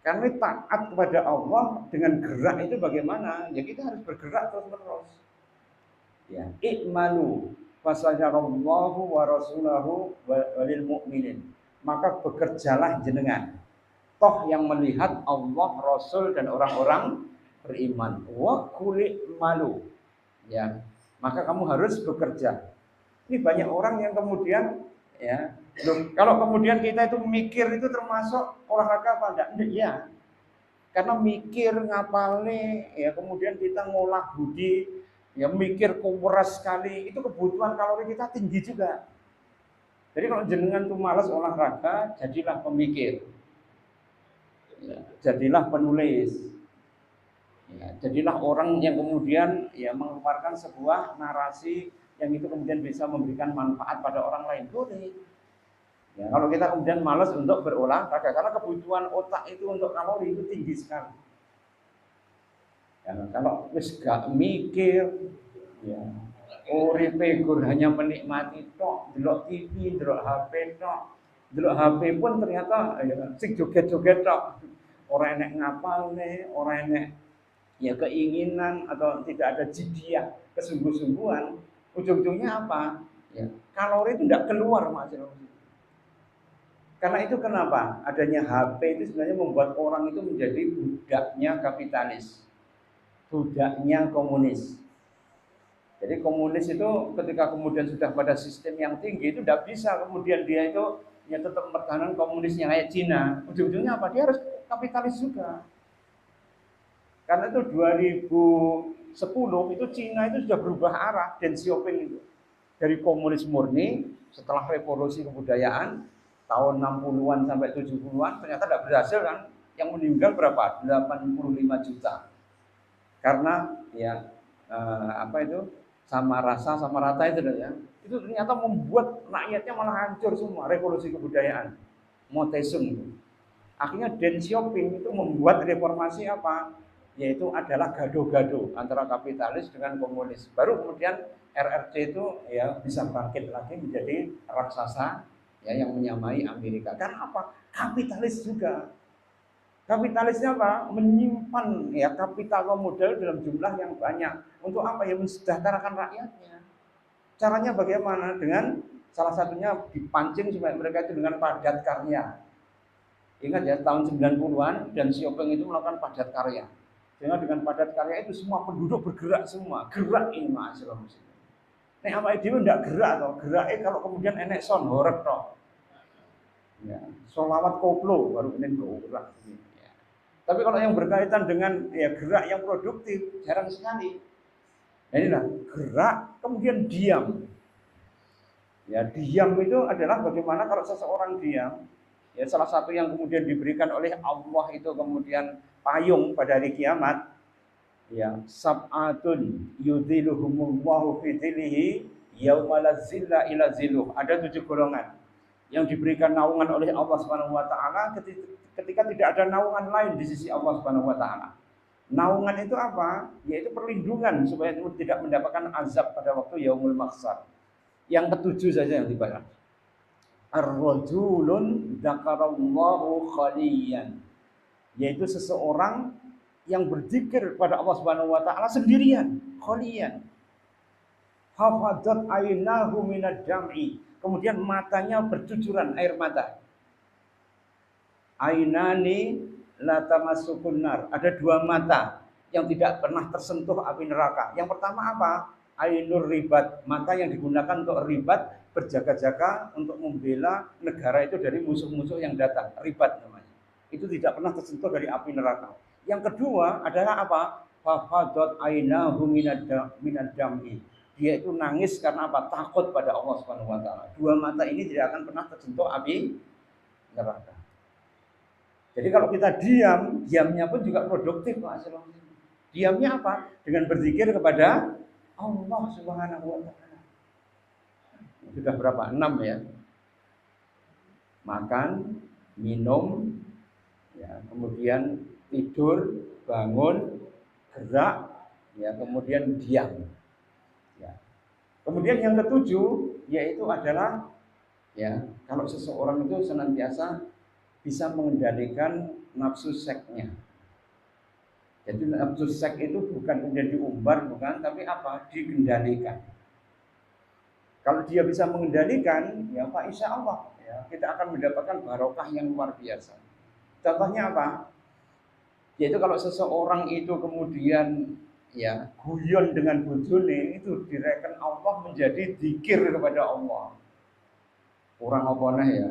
Karena taat kepada Allah dengan gerak itu bagaimana? Ya kita harus bergerak terus-menerus. Ya, ikmalu fasajarallahu wa rasulahu walil mu'minin. Maka bekerjalah jenengan. Toh yang melihat Allah, Rasul dan orang-orang beriman. Wa kulik malu. Ya, maka kamu harus bekerja. Ini banyak orang yang kemudian ya, kalau kemudian kita itu mikir itu termasuk olahraga apa enggak? Iya. Karena mikir ngapalnya ya kemudian kita ngolah budi ya mikir kuras sekali, itu kebutuhan kalori kita tinggi juga. Jadi kalau jenengan tuh malas olahraga, jadilah pemikir, ya, jadilah penulis, ya, jadilah orang yang kemudian ya mengeluarkan sebuah narasi yang itu kemudian bisa memberikan manfaat pada orang lain. Boleh. Ya, kalau kita kemudian malas untuk berolahraga, karena kebutuhan otak itu untuk kalori itu tinggi sekali. Ya, kalau wis gak mikir, ya, uripe gur hanya menikmati tok, delok TV, delok HP tok. Delok HP pun ternyata ya sing joget-joget tok. Ora enek ngapalne, ora enek ya keinginan atau tidak ada jidiah, kesungguh-sungguhan. Ujung-ujungnya apa? Ya, kalori itu tidak keluar, Mas. Karena itu kenapa? Adanya HP itu sebenarnya membuat orang itu menjadi budaknya kapitalis. Budaknya komunis. Jadi komunis itu ketika kemudian sudah pada sistem yang tinggi itu tidak bisa kemudian dia itu ya tetap mempertahankan komunisnya kayak Cina. Ujung-ujungnya apa? Dia harus kapitalis juga. Karena itu 2010 itu Cina itu sudah berubah arah, Deng Xiaoping itu. Dari komunis murni setelah revolusi kebudayaan tahun 60-an sampai 70-an ternyata tidak berhasil kan. Yang meninggal berapa? 85 juta. Karena ya apa itu? Sama rasa sama rata itu ya. Itu ternyata membuat rakyatnya malah hancur semua, revolusi kebudayaan. Montesum itu. Akhirnya Deng Xiaoping itu membuat reformasi apa? Yaitu adalah gado-gado antara kapitalis dengan komunis. Baru kemudian RRC itu ya bisa bangkit lagi menjadi raksasa ya yang menyamai Amerika. Karena apa? Kapitalis juga. Kapitalisnya apa? Menyimpan ya kapital modal dalam jumlah yang banyak. Untuk apa? Ya mensejahterakan rakyatnya. Caranya bagaimana? Dengan salah satunya dipancing supaya mereka itu dengan padat karya. Ingat ya, tahun 90-an dan Xiaoping itu melakukan padat karya. Sehingga dengan padat karya itu semua penduduk bergerak semua. Gerak ini Mas. Nek apa itu tidak gerak toh. Geraknya kalau kemudian enek son horep toh. Ya, solawat koplo baru ini gerak. Ya. Tapi kalau yang berkaitan dengan ya gerak yang produktif jarang sekali. Nah, inilah gerak kemudian diam. Ya, diam itu adalah bagaimana kalau seseorang diam. Ya, salah satu yang kemudian diberikan oleh Allah itu kemudian payung pada hari kiamat. Ya, sab'atun yudhiluhumullahu fi dhillihi yauma la zilla ila zilluh. Ada 7 golongan yang diberikan naungan oleh Allah Subhanahu wa taala ketika tidak ada naungan lain di sisi Allah Subhanahu wa taala. Naungan itu apa? Yaitu perlindungan supaya tidak mendapatkan azab pada waktu yaumul mahsyar. Yang ketujuh saja yang dibahas. Ar-rajulun dzakarallahu khaliyan, yaitu seseorang yang berzikir kepada Allah Subhanahu wa taala sendirian, khaliyan. Hafadat ainahu minad dam'i, kemudian matanya bercucuran air mata. Ainani la tamassukun nar, ada 2 mata yang tidak pernah tersentuh api neraka. Yang pertama apa? Ainur ribat, mata yang digunakan untuk ribat, berjaga-jaga untuk membela negara itu dari musuh-musuh yang datang, ribat namanya. Itu tidak pernah tersentuh dari api neraka. Yang kedua adalah apa? Fafadat ainahu minad dam'i, dia itu nangis karena apa? Takut pada Allah Subhanahu wa taala. 2 mata ini tidak akan pernah tersentuh api neraka. Jadi kalau kita diam, diamnya pun juga produktif, Pak. Diamnya apa? Dengan berzikir kepada Allah Subhanahu wa taala. Sudah berapa? 6 ya. Makan, minum, ya, kemudian tidur, bangun, gerak, ya, kemudian diam. Ya. Kemudian yang ketujuh yaitu adalah, ya, kalau seseorang itu senantiasa bisa mengendalikan nafsu seksnya. Jadi nafsu seks itu bukan menjadi umbar, bukan, tapi apa? Dikendalikan. Kalau dia bisa mengendalikan, ya Pak, insya Allah ya, kita akan mendapatkan barokah yang luar biasa. Contohnya apa? Yaitu kalau seseorang itu kemudian ya guyon dengan bojone, itu direken Allah menjadi zikir kepada Allah. Kurang apa ya?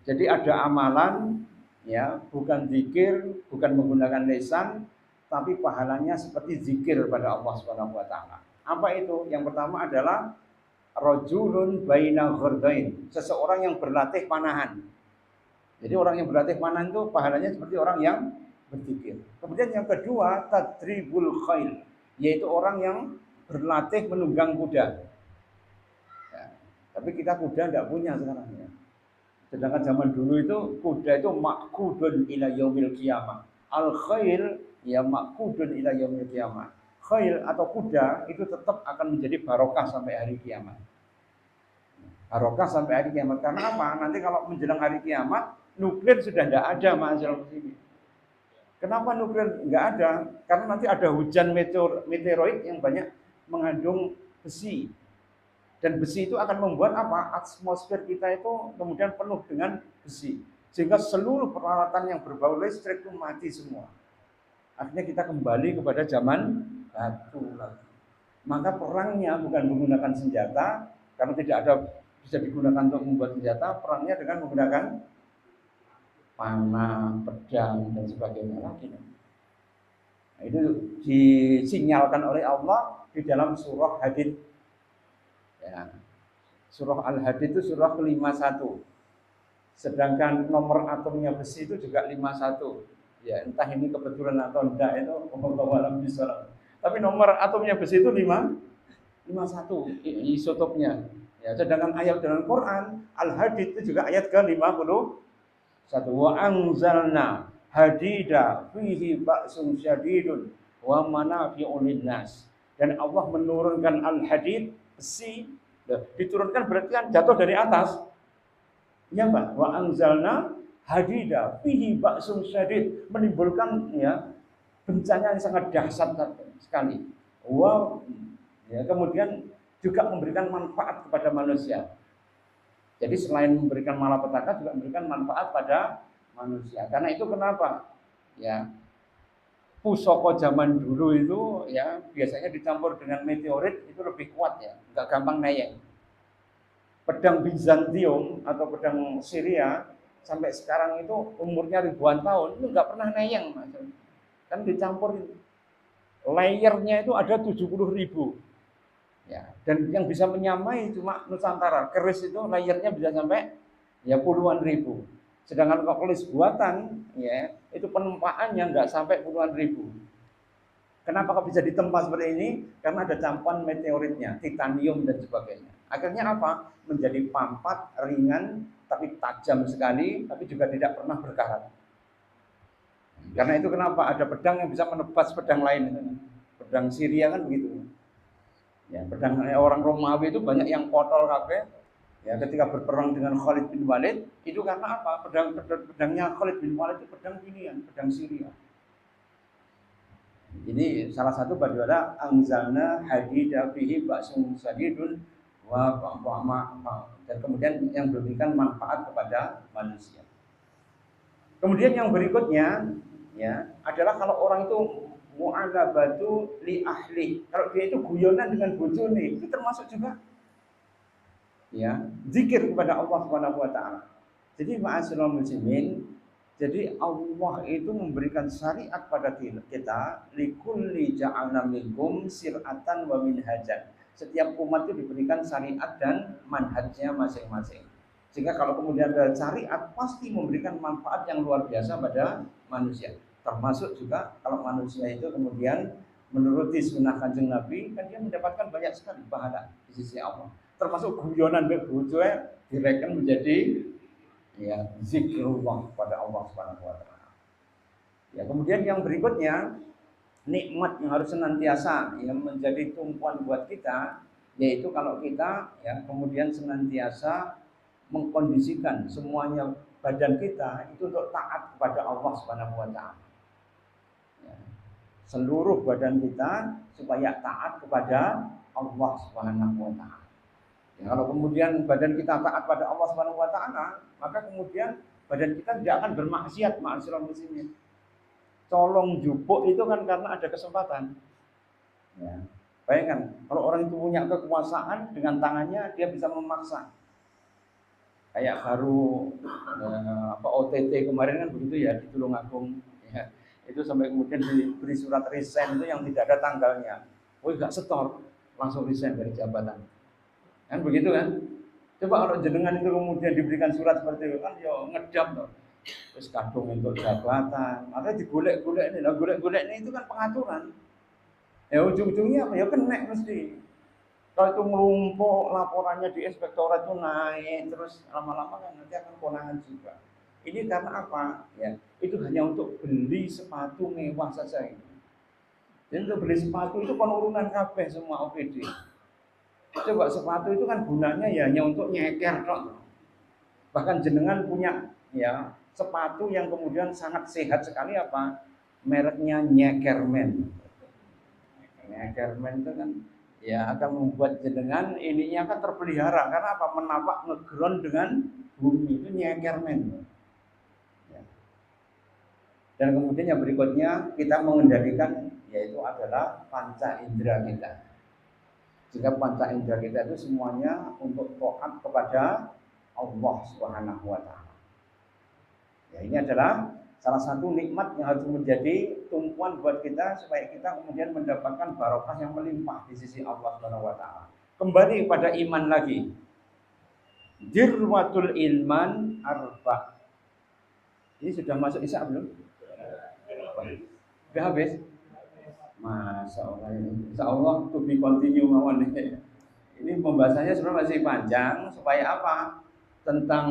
Jadi ada amalan ya, bukan zikir, bukan menggunakan lisan, tapi pahalanya seperti zikir pada Allah Subhanahu wa taala. Apa itu? Yang pertama adalah rajulun baina ghardain, seseorang yang berlatih panahan. Jadi orang yang berlatih panahan itu pahalanya seperti orang yang berzikir. Kemudian yang kedua, tadribul khail, yaitu orang yang berlatih menunggang kuda. Ya, tapi kita kuda tidak punya sekarang ya. Sedangkan zaman dulu itu kuda itu maqudun ila yaumil qiyamah. Al khail ya maqudun ila yaumil qiyamah. Khail atau kuda itu tetap akan menjadi barokah sampai hari kiamat. Barokah sampai hari kiamat karena apa? Nanti kalau menjelang hari kiamat nuklir sudah tidak ada, masalah ini. Kenapa nuklir nggak ada? Karena nanti ada hujan meteoroid yang banyak mengandung besi. Dan besi itu akan membuat apa? Atmosfer kita itu kemudian penuh dengan besi. Sehingga seluruh peralatan yang berbau listrik itu mati semua. Akhirnya kita kembali kepada zaman batu lagi. Maka perangnya bukan menggunakan senjata, karena tidak ada bisa digunakan untuk membuat senjata. Perangnya dengan menggunakan panah, pedang, dan sebagainya lagi. Nah, itu disinyalkan oleh Allah di dalam surah Hadid. Ya. Surah Al-Hadid itu surah ke-51. Sedangkan nomor atomnya besi itu juga 51. Ya, entah ini kebetulan atau enggak itu wallahu a'lam bishawab. Tapi nomor atomnya besi itu 51 isotopnya. Ya, sedangkan ayat dalam Quran Al-Hadid itu juga ayat ke-51. Wa anzalna hadida fihi ba'sun syadidun wa manafi'un linnas. Dan Allah menurunkan Al-Hadid, besi, diturunkan berarti kan jatuh dari atas. Ya Pak, wa anzalna hadida fihi ba'sun syadid, menimbulkan ya bencana yang sangat dahsyat sekali. Wa ya, kemudian juga memberikan manfaat kepada manusia. Jadi selain memberikan malapetaka juga memberikan manfaat pada manusia. Karena itu kenapa? Ya, pusaka zaman dulu itu ya biasanya dicampur dengan meteorit itu lebih kuat ya, nggak gampang nayeng. Pedang Bizantium atau pedang Syria sampai sekarang itu umurnya ribuan tahun itu nggak pernah nayeng, kan dicampur itu. Layernya itu ada 70.000 ya, dan yang bisa menyamai cuma Nusantara. Keris itu layernya bisa sampai ya puluhan ribu. Sedangkan kalau keris buatan ya itu penumpaannya nggak sampai puluhan ribu. Kenapa kok bisa ditempa seperti ini? Karena ada campuran meteoritnya, titanium dan sebagainya. Akhirnya apa? Menjadi pampat, ringan, tapi tajam sekali, tapi juga tidak pernah berkarat. Karena itu kenapa ada pedang yang bisa menebas pedang lain. Pedang Syria kan begitu. Ya, pedang orang Romawi itu banyak yang potol kabeh. Ya, ketika berperang dengan Khalid bin Walid, itu karena apa? Pedangnya Khalid bin Walid itu pedang pilihan, pedang Syria. Ini salah satu bagaimana angzalna hadida fihi ba'sun sadidun wa dan kemudian yang memberikan manfaat kepada manusia. Kemudian yang berikutnya ya adalah kalau orang itu mu'alabatu li ahli. Kalau dia itu guyonan dengan bojone, itu termasuk juga ya zikir kepada Allah Subhanahu wa taala. Jadi ma'asyiral muslimin, jadi Allah itu memberikan syariat pada kita, likulli ja'alna minkum sir'atan wa minhajan. Setiap umat itu diberikan syariat dan manhajnya masing-masing. Sehingga kalau kemudian ada syariat pasti memberikan manfaat yang luar biasa pada manusia. Termasuk juga kalau manusia itu kemudian menuruti sunnah Kanjeng Nabi, kan dia mendapatkan banyak sekali pahala di sisi Allah. Termasuk guyonan berbujue direken menjadi ya zikrullah pada Allah Subhanahu wa taala. Ya, kemudian yang berikutnya nikmat yang harus senantiasa yang menjadi tumpuan buat kita yaitu kalau kita ya kemudian senantiasa mengkondisikan semuanya badan kita itu untuk taat kepada Allah Subhanahu wa taala. Ya, seluruh badan kita supaya taat kepada Allah Subhanahu wa taala. Ya, kalau kemudian badan kita taat pada Allah Subhanahu wa taala, maka kemudian badan kita tidak akan bermaksiat, ma'asyiral muslimin. Colong jupuk itu kan karena ada kesempatan. Ya. Bayangkan, kalau orang itu punya kekuasaan dengan tangannya dia bisa memaksa. Kayak baru OTT kemarin kan begitu ya di Tulungagung ya. Itu sampai kemudian diberi surat resign itu yang tidak ada tanggalnya. Oh, enggak setor, langsung resign dari jabatan. Kan begitu kan? Coba kalau jenengan itu kemudian diberikan surat seperti itu kan ya ngedam loh. Terus kadung untuk jabatan, makanya digolek-golek ini. Nah, golek-golek ini itu kan pengaturan. Ya ujung-ujungnya apa? Ya kena mesti. Kalau itu melumpuk laporannya di inspektorat itu naik, terus lama-lama kan nanti akan konangan juga. Ini karena apa? Ya, itu hanya untuk beli sepatu mewah saja ini. Jadi untuk beli sepatu itu penurunan kabeh semua OPD. Coba sepatu itu kan gunanya ya hanya untuk nyeker tok. Bahkan jenengan punya ya sepatu yang kemudian sangat sehat sekali apa? Mereknya Nyekerman. Nyekerman itu kan ya akan membuat jenengan ininya kan terpelihara karena apa? Menapak ngeground dengan bumi itu Nyekerman. Ya. Dan kemudian yang berikutnya kita mengendalikan yaitu adalah panca indera kita. Jika panca indera kita itu semuanya untuk taat kepada Allah Subhanahu wa taala. Ya, ini adalah salah satu nikmat yang harus menjadi tumpuan buat kita supaya kita kemudian mendapatkan barokah yang melimpah di sisi Allah Subhanahu wa taala. Kembali pada iman lagi. Dirwatul ilman arba. Ini sudah masuk Isya belum? Sudah habis? Masya Allah ini. Insya Allah to be continue mawon ini. Ini pembahasannya sebenarnya masih panjang supaya apa? Tentang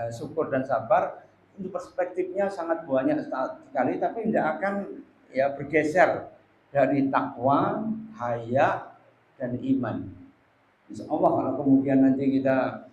syukur dan sabar itu perspektifnya sangat banyak sekali tapi tidak akan ya bergeser dari takwa, haya dan iman. Insya Allah kalau kemudian nanti kita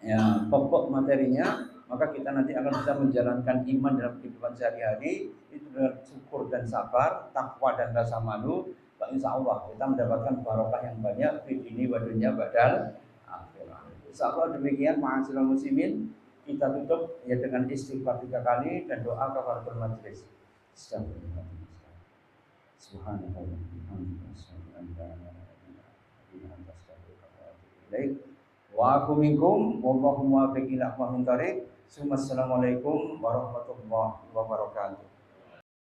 ya pokok materinya maka kita nanti akan bisa menjalankan iman dalam kehidupan sehari-hari itu dengan syukur dan sabar, takwa dan rasa malu. Insya Allah kita mendapatkan barokah yang banyak di dini wa dunya badal akhirat. Insya Allah demikian ma'asyiral muslimin, kita tutup ya dengan istighfar 3 kali dan doa kafaratul majlis. Subhanallah. Wa aku minkum wallahu muwaffiq ila aqwamit thoriq. Assalamualaikum warahmatullahi wabarakatuh.